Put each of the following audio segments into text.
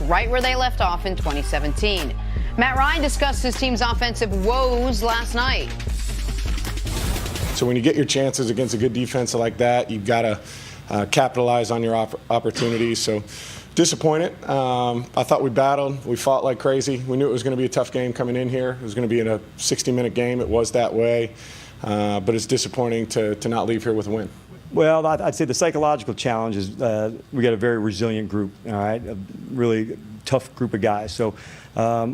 right where they left off in 2017. Matt Ryan discussed his team's offensive woes last night. So when you get your chances against a good defense like that, you've got to capitalize on your opportunities. So disappointed. I thought we battled. We fought like crazy. We knew it was going to be a tough game coming in here. It was going to be in a 60-minute game. It was that way. But it's disappointing to not leave here with a win. Well, I'd say the psychological challenge is we got a very resilient group, all right, a really tough group of guys. So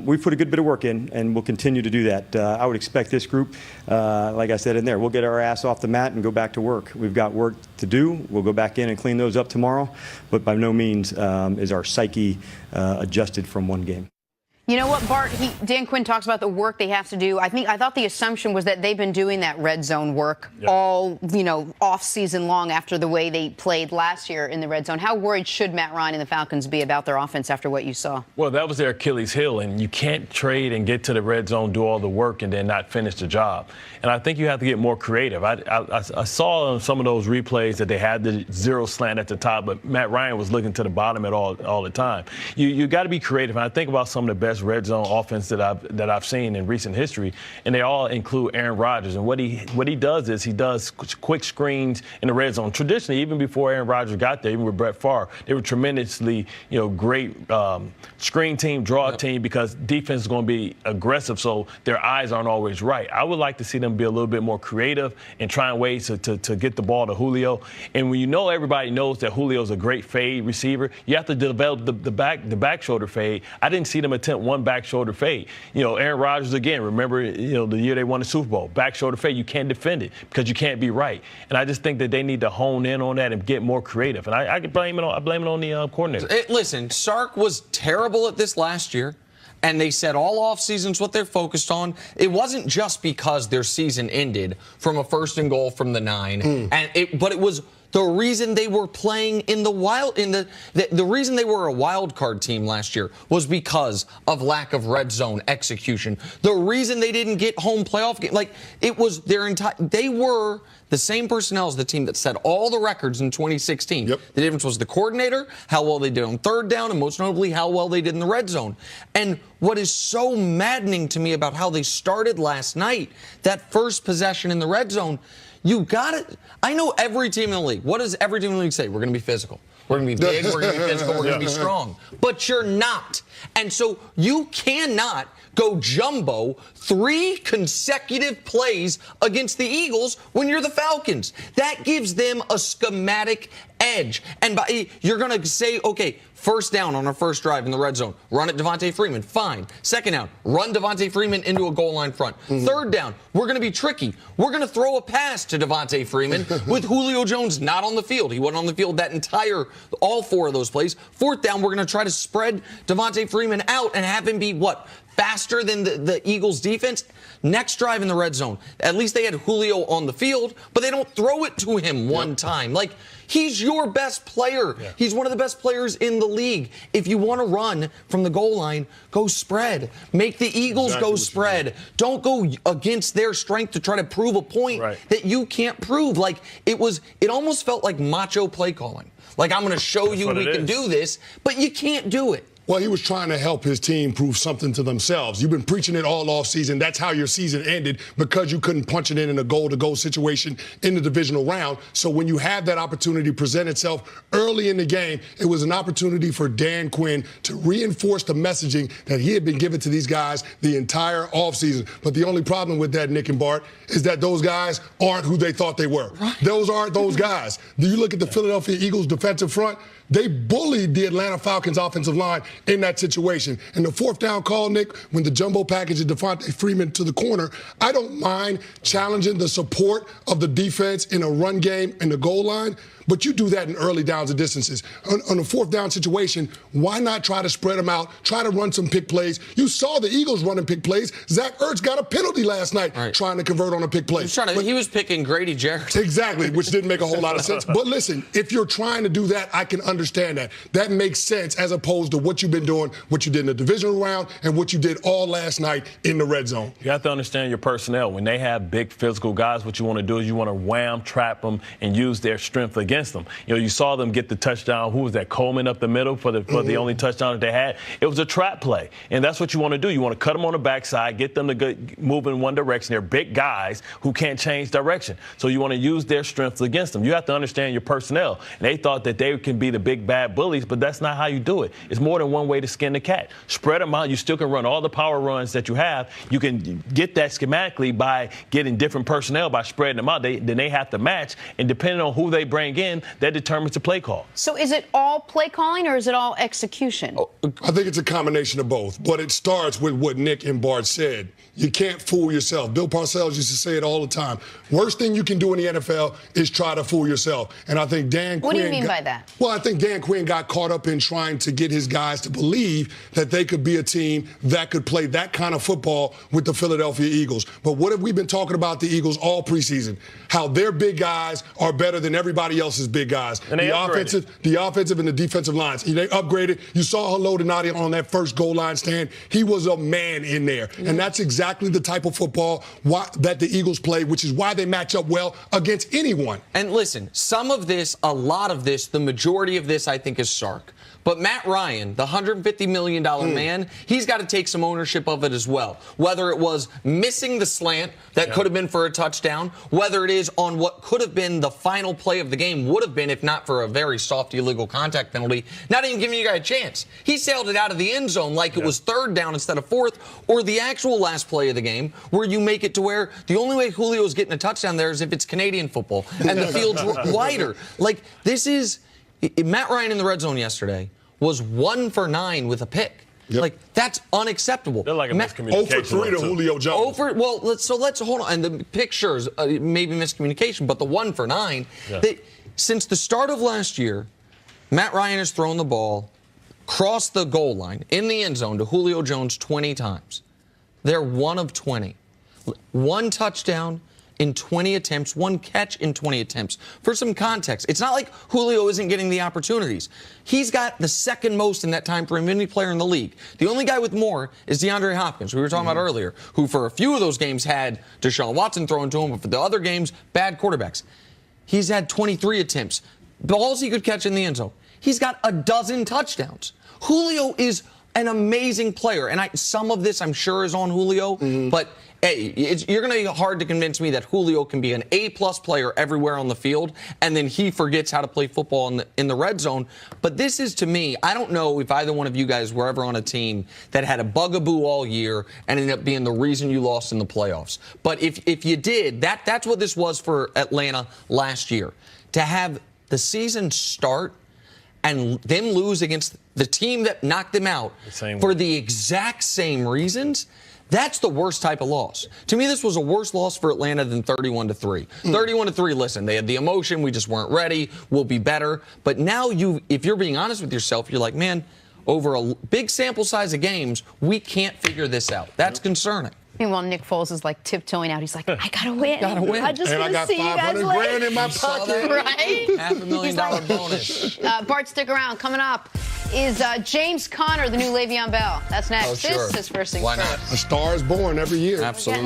we put a good bit of work in, and we'll continue to do that. I would expect this group, like I said in there, we'll get our ass off the mat and go back to work. We've got work to do. We'll go back in and clean those up tomorrow. But by no means is our psyche adjusted from one game. You know what, Bart? Dan Quinn talks about the work they have to do. I thought the assumption was that they've been doing that red zone work all, off season long after the way they played last year in the red zone. How worried should Matt Ryan and the Falcons be about their offense after what you saw? Well, that was their Achilles heel, and you can't trade and get to the red zone, do all the work, and then not finish the job. And I think you have to get more creative. I saw on some of those replays that they had the zero slant at the top, but Matt Ryan was looking to the bottom at all the time. You got to be creative. And I think about some of the best red zone offense that I've seen in recent history, and they all include Aaron Rodgers. And what he does is he does quick screens in the red zone. Traditionally, even before Aaron Rodgers got there, even with Brett Favre, they were tremendously great screen team, draw team, because defense is going to be aggressive, so their eyes aren't always right. I would like to see them be a little bit more creative and trying ways to get the ball to Julio. And when everybody knows that Julio's a great fade receiver, you have to develop the back shoulder fade. I didn't see them attempt one back shoulder fade. Aaron Rodgers, again, remember, the year they won the Super Bowl, back shoulder fade, you can't defend it because you can't be right. And I just think that they need to hone in on that and get more creative. And I blame it on the coordinator. Listen, Sark was terrible at this last year. And they said all off season's what they're focused on. It wasn't just because their season ended from a 1st and goal from the 9, but it was the reason they were playing in the reason they were a wild card team last year was because of lack of red zone execution. The reason they didn't get home playoff game, it was they were the same personnel as the team that set all the records in 2016. Yep. The difference was the coordinator, how well they did on 3rd down, and most notably how well they did in the red zone. And what is so maddening to me about how they started last night, that first possession in the red zone, you got it. I know every team in the league. What does every team in the league say? We're going to be physical. We're going to be big. We're going to be physical. We're going to be strong. But you're not. And so you cannot go jumbo 3 consecutive plays against the Eagles when you're the Falcons. That gives them a schematic edge. And you're going to say, okay, 1st down on our first drive in the red zone, run at Devontae Freeman, fine. 2nd down, run Devontae Freeman into a goal line front. 3rd down, we're going to be tricky. We're going to throw a pass to Devontae Freeman with Julio Jones not on the field. He wasn't on the field all 4 of those plays. 4th down, we're going to try to spread Devontae Freeman out and have him be, faster than the Eagles defense. Next drive in the red zone, at least they had Julio on the field, but they don't throw it to him one time. He's your best player. Yeah. He's one of the best players in the league. If you want to run from the goal line, go spread. Make the Eagles go spread. Don't go against their strength to try to prove a point that you can't prove. It almost felt like macho play calling. I'm going to show you we can do this, but you can't do it. Well, he was trying to help his team prove something to themselves. You've been preaching it all off season. That's how your season ended, because you couldn't punch it in a goal-to-goal situation in the divisional round. So when you had that opportunity present itself early in the game, it was an opportunity for Dan Quinn to reinforce the messaging that he had been giving to these guys the entire offseason. But the only problem with that, Nick and Bart, is that those guys aren't who they thought they were. Right. Those aren't those guys. Do you look at the Philadelphia Eagles defensive front? They bullied the Atlanta Falcons offensive line in that situation. And the 4th down call, Nick, when the jumbo package of Devontae Freeman to the corner, I don't mind challenging the support of the defense in a run game in the goal line, but you do that in early downs and distances. On a 4th down situation, why not try to spread them out, try to run some pick plays? You saw the Eagles running pick plays. Zach Ertz got a penalty last night trying to convert on a pick play. He was picking Grady Jarrett. Exactly, which didn't make a whole lot of sense. But listen, if you're trying to do that, I can understand understand that. That makes sense as opposed to what you've been doing, what you did in the divisional round, and what you did all last night in the red zone. You have to understand your personnel. When they have big physical guys, what you want to do is you want to wham, trap them, and use their strength against them. You know, you saw them get the touchdown. Who was that? Coleman up the middle for the only touchdown that they had. It was a trap play, and that's what you want to do. You want to cut them on the backside, get them to move in one direction. They're big guys who can't change direction, so you want to use their strengths against them. You have to understand your personnel. And they thought that they can be the big bad bullies, but that's not how you do it. It's more than one way to skin the cat. Spread them out. You still can run all the power runs that you have. You can get that schematically by getting different personnel by spreading them out. Then they have to match, and depending on who they bring in, that determines the play call. So is it all play calling or is it all execution? I think it's a combination of both, but it starts with what Nick and Bart said. You can't fool yourself. Bill Parcells used to say it all the time. Worst thing you can do in the NFL is try to fool yourself. And I think Dan Quinn... What do you mean by that? Well, I think Dan Quinn got caught up in trying to get his guys to believe that they could be a team that could play that kind of football with the Philadelphia Eagles. But what have we been talking about the Eagles all preseason? How their big guys are better than everybody else's big guys. And the offensive and the defensive lines. They upgraded. You saw Hello to Nadia on that first goal line stand. He was a man in there. Mm-hmm. And that's exactly the type of football that the Eagles play, which is why they match up well against anyone. And listen, some of this, a lot of this, the majority of this, I think, is Sark. But Matt Ryan, the $150 million man, he's got to take some ownership of it as well. Whether it was missing the slant that could have been for a touchdown, whether it is on what could have been the final play of the game, would have been if not for a very soft illegal contact penalty, not even giving you guys a chance. He sailed it out of the end zone like it was third down instead of fourth, or the actual last play of the game where you make it to where the only way Julio's getting a touchdown there is if it's Canadian football and the field's wider. Like, this is... Matt Ryan in the red zone yesterday was 1 for 9 with a pick. Yep. Like, that's unacceptable. They're like a miscommunication. 0 for 3 to Julio Jones. Let's hold on. And the pictures, maybe miscommunication, but the 1 for 9. Since the start of last year, Matt Ryan has thrown the ball across the goal line in the end zone to Julio Jones 20 times. They're 1 of 20. 1 touchdown in 20 attempts, 1 catch in 20 attempts. For some context, it's not like Julio isn't getting the opportunities. He's got the second most in that time for any player in the league. The only guy with more is DeAndre Hopkins, we were talking about earlier, who for a few of those games had Deshaun Watson thrown to him, but for the other games, bad quarterbacks. He's had 23 attempts. Balls he could catch in the end zone. He's got 12 touchdowns. Julio is an amazing player, and some of this I'm sure is on Julio, but hey, you're going to be hard to convince me that Julio can be an A-plus player everywhere on the field, and then he forgets how to play football in the red zone. But this is, to me, I don't know if either one of you guys were ever on a team that had a bugaboo all year and ended up being the reason you lost in the playoffs. But if you did, that's what this was for Atlanta last year. To have the season start and them lose against the team that knocked them out for the exact same reasons, that's the worst type of loss. To me, this was a worse loss for Atlanta than 31-3. 31-3, listen, they had the emotion, we just weren't ready, we'll be better. But now if you're being honest with yourself, you're like, man, over a big sample size of games, we can't figure this out. That's concerning. Meanwhile, Nick Foles is like tiptoeing out. He's like, I gotta win. I just and want I to see you guys got $500,000 in my pocket. Right? $500,000 bonus. Bart, stick around. Coming up is James Conner, the new Le'Veon Bell. That's next. Oh, sure. This is First Things Why First. not? A star is born every year. Absolutely.